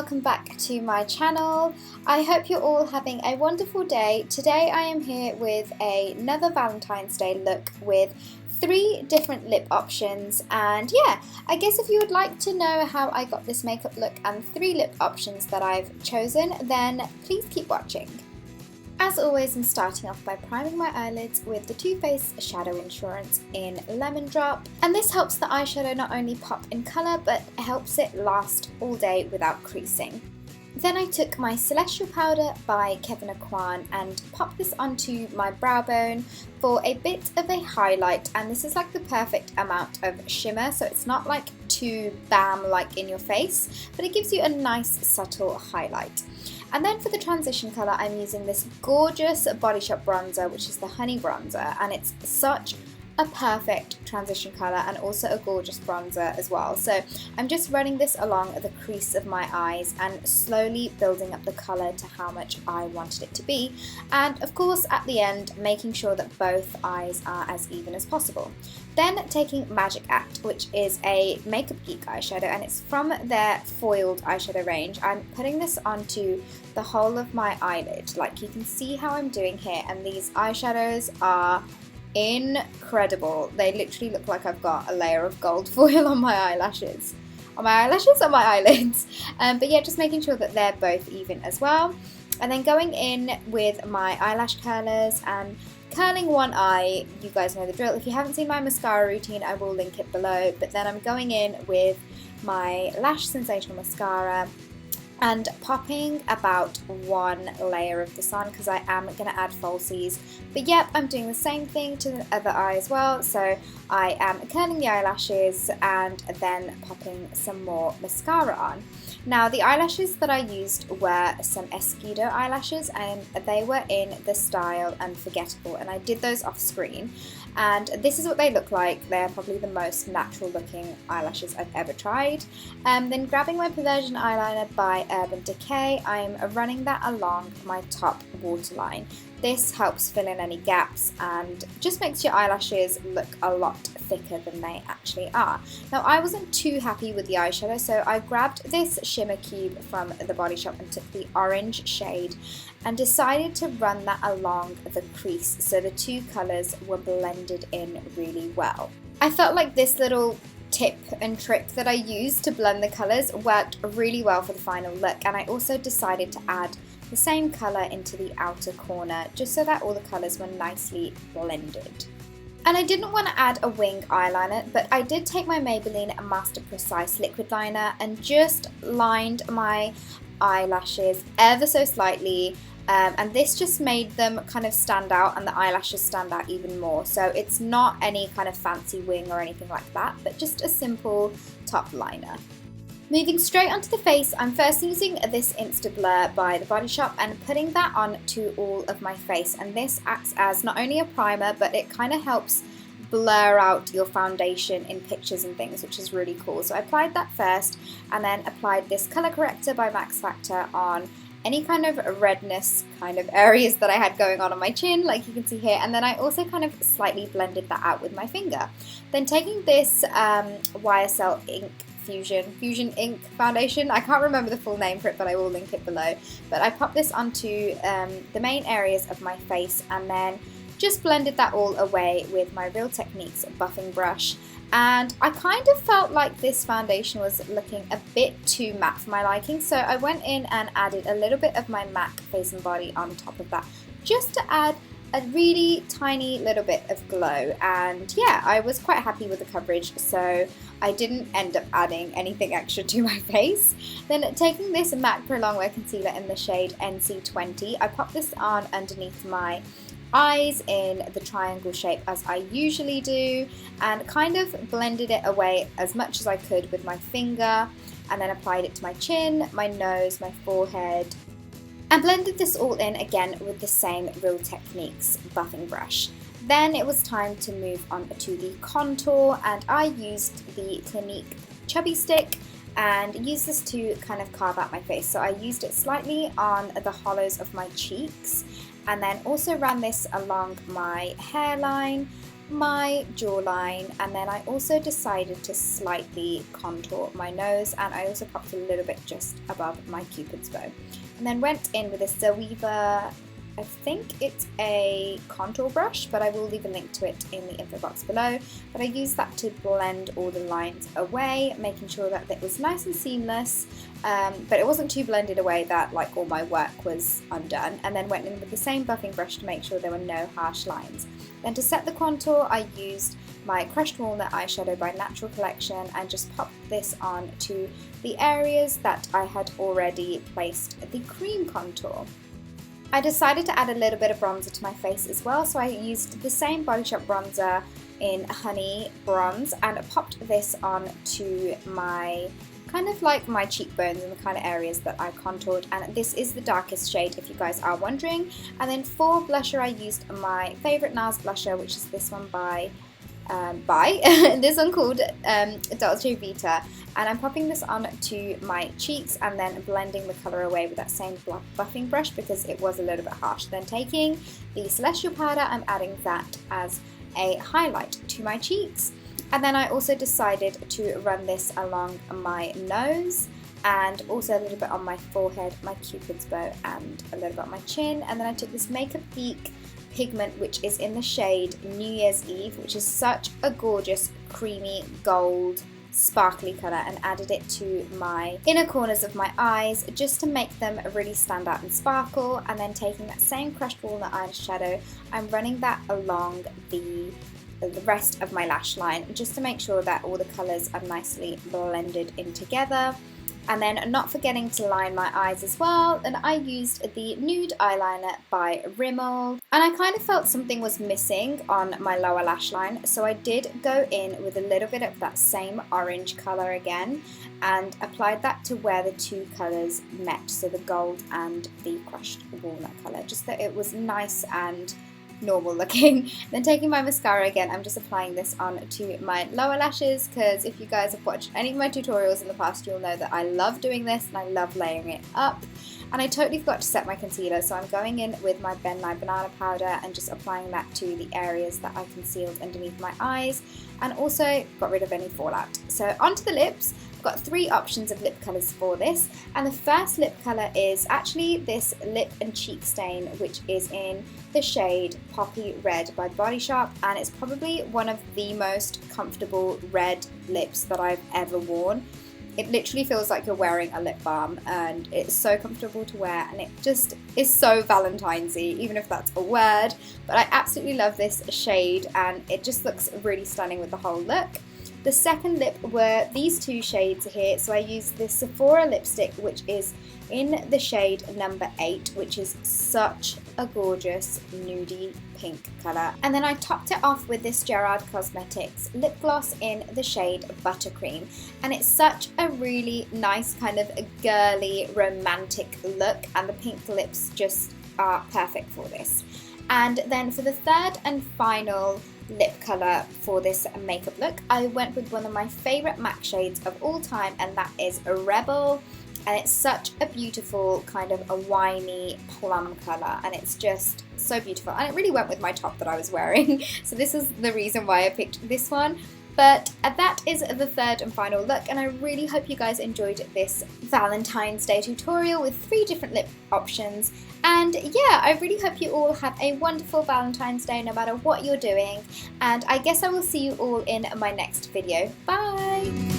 welcome back to my channel. I hope you're all having a wonderful day. Today I am here with another Valentine's Day look with 3 different lip options, and yeah, I guess if you would like to know how I got this makeup look and 3 lip options that I've chosen, then please keep watching. As always, I'm starting off by priming my eyelids with the Too Faced Shadow Insurance in Lemon Drop, and this helps the eyeshadow not only pop in colour but helps it last all day without creasing. Then I took my Celestial Powder by Kevyn Aucoin and popped this onto my brow bone for a bit of a highlight, and this is like the perfect amount of shimmer, so it's not like too bam like in your face, but it gives you a nice subtle highlight. And then for the transition colour, I'm using this gorgeous Body Shop bronzer, which is the Honey Bronzer, and it's such a perfect transition colour and also a gorgeous bronzer as well. So I'm just running this along the crease of my eyes and slowly building up the colour to how much I wanted it to be, and of course at the end making sure that both eyes are as even as possible. Then taking Magic Act, which is a Makeup Geek eyeshadow, and it's from their foiled eyeshadow range. I'm putting this onto the whole of my eyelid, like you can see how I'm doing here, and these eyeshadows are incredible. They literally look like I've got a layer of gold foil on my eyelashes. On my eyelids. But yeah, just making sure that they're both even as well. And then going in with my eyelash curlers and curling one eye. You guys know the drill. If you haven't seen my mascara routine, I will link it below. But then I'm going in with my Lash Sensational Mascara and popping about 1 layer of this on because I am going to add falsies. But yep, I'm doing the same thing to the other eye as well. So I am curling the eyelashes and then popping some more mascara on. Now the eyelashes that I used were some Escudo eyelashes, and they were in the style Unforgettable, and I did those off screen, and this is what they look like. They're probably the most natural looking eyelashes I've ever tried. Then grabbing my Perversion eyeliner by Urban Decay, I'm running that along my top waterline. This helps fill in any gaps and just makes your eyelashes look a lot thicker than they actually are. Now I wasn't too happy with the eyeshadow, so I grabbed this shimmer cube from the Body Shop and took the orange shade and decided to run that along the crease so the 2 colours were blended in really well. I felt like this little tip and trick that I used to blend the colours worked really well for the final look, and I also decided to add the same colour into the outer corner just so that all the colours were nicely blended. And I didn't want to add a wing eyeliner, but I did take my Maybelline Master Precise liquid liner and just lined my eyelashes ever so slightly, and this just made them kind of stand out and the eyelashes stand out even more. So it's not any kind of fancy wing or anything like that, but just a simple top liner. Moving straight onto the face, I'm first using this Insta Blur by the Body Shop and putting that on to all of my face, and this acts as not only a primer but it kind of helps blur out your foundation in pictures and things, which is really cool. So I applied that first and then applied this colour corrector by Max Factor on any kind of redness kind of areas that I had going on my chin, like you can see here, and then I also kind of slightly blended that out with my finger. Then taking this YSL ink Fusion Ink foundation. I can't remember the full name for it, but I will link it below. But I popped this onto the main areas of my face and then just blended that all away with my Real Techniques buffing brush. And I kind of felt like this foundation was looking a bit too matte for my liking, so I went in and added a little bit of my MAC Face and Body on top of that, just to add a really tiny little bit of glow. And yeah, I was quite happy with the coverage, so I didn't end up adding anything extra to my face. Then taking this MAC Pro Longwear Concealer in the shade NC20, I popped this on underneath my eyes in the triangle shape as I usually do, and kind of blended it away as much as I could with my finger, and then applied it to my chin, my nose, my forehead, and blended this all in again with the same Real Techniques buffing brush. Then it was time to move on to the contour, and I used the Clinique Chubby Stick and used this to kind of carve out my face. So I used it slightly on the hollows of my cheeks and then also ran this along my hairline my jawline, and then I also decided to slightly contour my nose, and I also popped a little bit just above my cupid's bow. And then went in with a Zoeva, I think it's a contour brush, but I will leave a link to it in the info box below. But I used that to blend all the lines away, making sure that it was nice and seamless, but it wasn't too blended away that like all my work was undone. And then went in with the same buffing brush to make sure there were no harsh lines. Then to set the contour, I used my Crushed Walnut eyeshadow by Natural Collection and just popped this on to the areas that I had already placed the cream contour. I decided to add a little bit of bronzer to my face as well, so I used the same Body Shop bronzer in Honey Bronze and popped this on to my kind of like my cheekbones and the kind of areas that I contoured, and this is the darkest shade if you guys are wondering. And then for blusher, I used my favourite NARS blusher, which is this one this one called Dolce Vita, and I'm popping this on to my cheeks and then blending the colour away with that same buffing brush because it was a little bit harsh. Then taking the Celestial powder, I'm adding that as a highlight to my cheeks, and then I also decided to run this along my nose and also a little bit on my forehead, my cupid's bow, and a little bit on my chin. And then I took this Makeup Geek pigment, which is in the shade New Year's Eve, which is such a gorgeous creamy gold sparkly colour, and added it to my inner corners of my eyes just to make them really stand out and sparkle. And then taking that same Crushed Walnut eyeshadow, I'm running that along the rest of my lash line just to make sure that all the colours are nicely blended in together. And then not forgetting to line my eyes as well, and I used the nude eyeliner by Rimmel, and I kind of felt something was missing on my lower lash line, so I did go in with a little bit of that same orange colour again and applied that to where the two colours met, so the gold and the Crushed Walnut colour, just that it was nice and normal looking. Then taking my mascara again, I'm just applying this on to my lower lashes because if you guys have watched any of my tutorials in the past, you'll know that I love doing this and I love layering it up. And I totally forgot to set my concealer, so I'm going in with my Ben Nye Banana Powder and just applying that to the areas that I concealed underneath my eyes, and also got rid of any fallout. So onto the lips. I've got three options of lip colours for this, and the first lip colour is actually this lip and cheek stain, which is in the shade Poppy Red by Body Shop, and it's probably one of the most comfortable red lips that I've ever worn. It literally feels like you're wearing a lip balm, and it's so comfortable to wear, and it just is so Valentine's-y, even if that's a word. But I absolutely love this shade, and it just looks really stunning with the whole look. The second lip were these two shades here, so I used this Sephora lipstick, which is in the shade number 8, which is such a gorgeous nudie pink colour. And then I topped it off with this GERRAD Cosmetics lip gloss in the shade Buttercream, and it's such a really nice kind of girly romantic look, and the pink lips just are perfect for this. And then for the third and final lip colour for this makeup look, I went with one of my favourite MAC shades of all time, and that is a Rebel. And it's such a beautiful kind of a winey plum colour, and it's just so beautiful, and it really went with my top that I was wearing. So this is the reason why I picked this one. But that is the third and final look, and I really hope you guys enjoyed this Valentine's Day tutorial with 3 different lip options. And yeah, I really hope you all have a wonderful Valentine's Day no matter what you're doing, and I guess I will see you all in my next video. Bye!